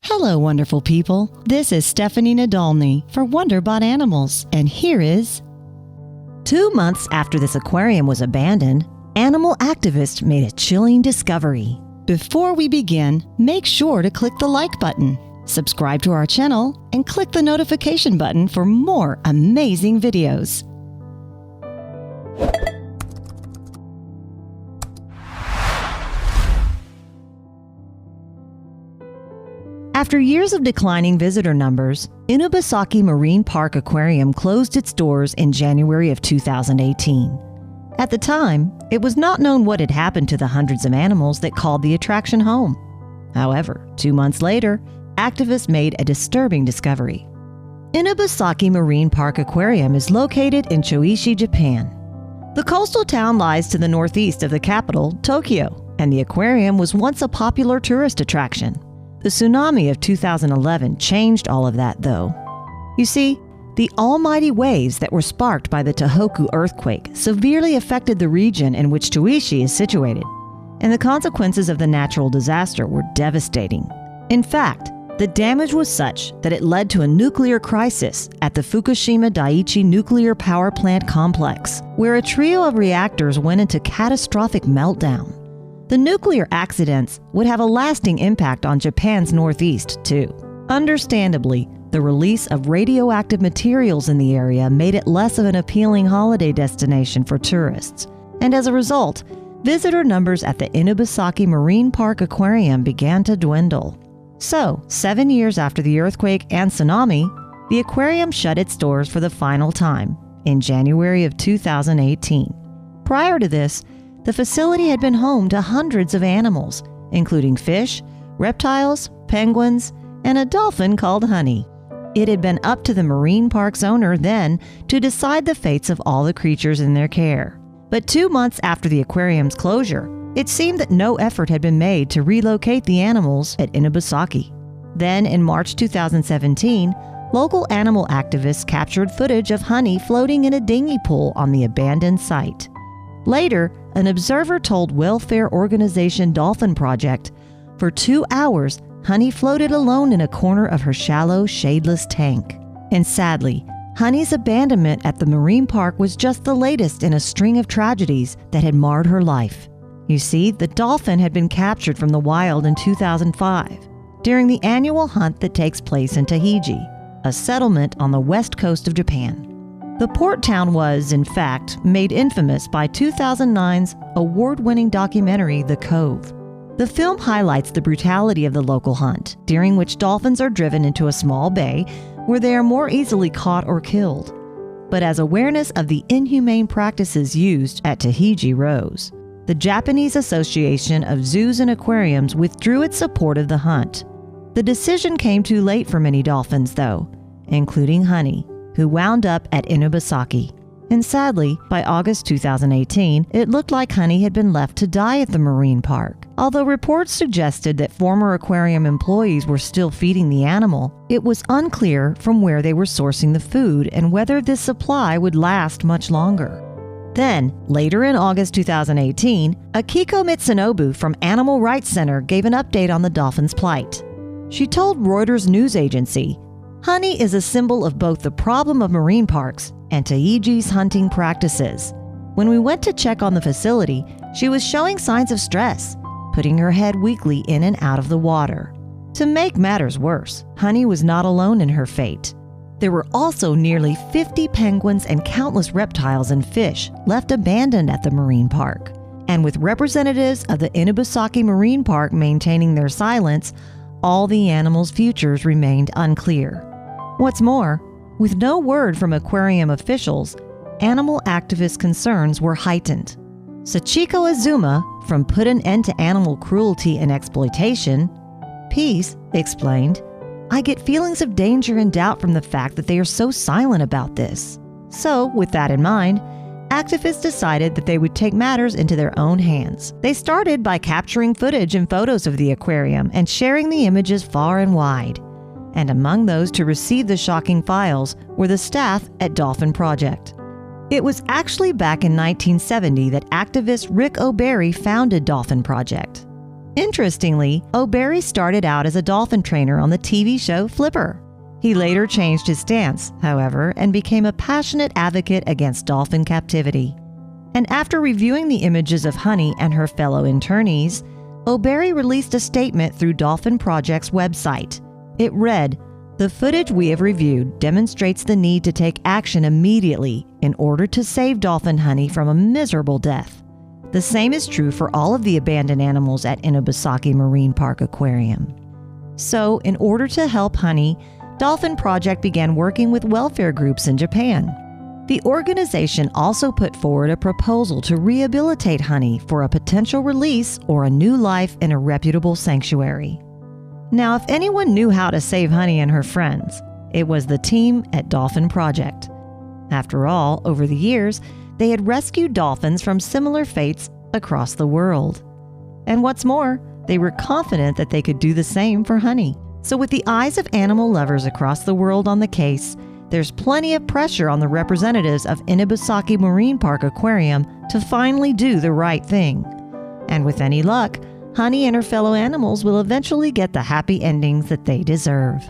Hello, wonderful people. This is Stephanie Nadolny for Wonderbot Animals, and here is... 2 months after this aquarium was abandoned, animal activists made a chilling discovery. Before we begin, make sure to click the like button, subscribe to our channel, and click the notification button for more amazing videos. After years of declining visitor numbers, Inubasaki Marine Park Aquarium closed its doors in January of 2018. At the time, it was not known what had happened to the hundreds of animals that called the attraction home. However, 2 months later, activists made a disturbing discovery. Inubasaki Marine Park Aquarium is located in Choishi, Japan. The coastal town lies to the northeast of the capital, Tokyo, and the aquarium was once a popular tourist attraction. The tsunami of 2011 changed all of that, though. You see, the almighty waves that were sparked by the Tohoku earthquake severely affected the region in which Choishi is situated, and the consequences of the natural disaster were devastating. In fact, the damage was such that it led to a nuclear crisis at the Fukushima Daiichi nuclear power plant complex, where a trio of reactors went into catastrophic meltdown. The nuclear accidents would have a lasting impact on Japan's northeast, too. Understandably, the release of radioactive materials in the area made it less of an appealing holiday destination for tourists, and as a result, visitor numbers at the Inubasaki Marine Park Aquarium began to dwindle. So, 7 years after the earthquake and tsunami, the aquarium shut its doors for the final time in January of 2018. Prior to this, the facility had been home to hundreds of animals, including fish, reptiles, penguins, and a dolphin called Honey. It had been up to the marine park's owner then to decide the fates of all the creatures in their care. But 2 months after the aquarium's closure, it seemed that no effort had been made to relocate the animals at Inubasaki. Then, in March 2017, local animal activists captured footage of Honey floating in a dinghy pool on the abandoned site. Later, an observer told welfare organization Dolphin Project, for 2 hours, Honey floated alone in a corner of her shallow, shadeless tank. And sadly, Honey's abandonment at the marine park was just the latest in a string of tragedies that had marred her life. You see, the dolphin had been captured from the wild in 2005 during the annual hunt that takes place in Taiji, a settlement on the west coast of Japan. The port town was, in fact, made infamous by 2009's award-winning documentary The Cove. The film highlights the brutality of the local hunt, during which dolphins are driven into a small bay where they are more easily caught or killed. But as awareness of the inhumane practices used at Taiji rose, the Japanese Association of Zoos and Aquariums withdrew its support of the hunt. The decision came too late for many dolphins, though, including Honey, who wound up at Inubasaki. And sadly, by August 2018, it looked like Honey had been left to die at the marine park. Although reports suggested that former aquarium employees were still feeding the animal, it was unclear from where they were sourcing the food and whether this supply would last much longer. Then, later in August 2018, Akiko Mitsunobu from Animal Rights Center gave an update on the dolphin's plight. She told Reuters news agency, "Honey is a symbol of both the problem of marine parks and Taiji's hunting practices. When we went to check on the facility, she was showing signs of stress, putting her head weakly in and out of the water." To make matters worse, Honey was not alone in her fate. There were also nearly 50 penguins and countless reptiles and fish left abandoned at the marine park. And with representatives of the Inubasaki Marine Park maintaining their silence, all the animals' futures remained unclear. What's more, with no word from aquarium officials, animal activist concerns were heightened. Sachiko Azuma, from Put an End to Animal Cruelty and Exploitation, Peace, explained, "I get feelings of danger and doubt from the fact that they are so silent about this." So, with that in mind, activists decided that they would take matters into their own hands. They started by capturing footage and photos of the aquarium and sharing the images far and wide. And among those to receive the shocking files were the staff at Dolphin Project. It was actually back in 1970 that activist Rick O'Barry founded Dolphin Project. Interestingly, O'Barry started out as a dolphin trainer on the TV show Flipper. He later changed his stance, however, and became a passionate advocate against dolphin captivity. And after reviewing the images of Honey and her fellow internees, O'Barry released a statement through Dolphin Project's website. It read, "The footage we have reviewed demonstrates the need to take action immediately in order to save Dolphin Honey from a miserable death. The same is true for all of the abandoned animals at Inobasaki Marine Park Aquarium." So, in order to help Honey, Dolphin Project began working with welfare groups in Japan. The organization also put forward a proposal to rehabilitate Honey for a potential release or a new life in a reputable sanctuary. Now, if anyone knew how to save Honey and her friends, it was the team at Dolphin Project. After all, over the years, they had rescued dolphins from similar fates across the world. And what's more, they were confident that they could do the same for Honey. So with the eyes of animal lovers across the world on the case, there's plenty of pressure on the representatives of Inobasaki Marine Park Aquarium to finally do the right thing. And with any luck, Honey and her fellow animals will eventually get the happy endings that they deserve.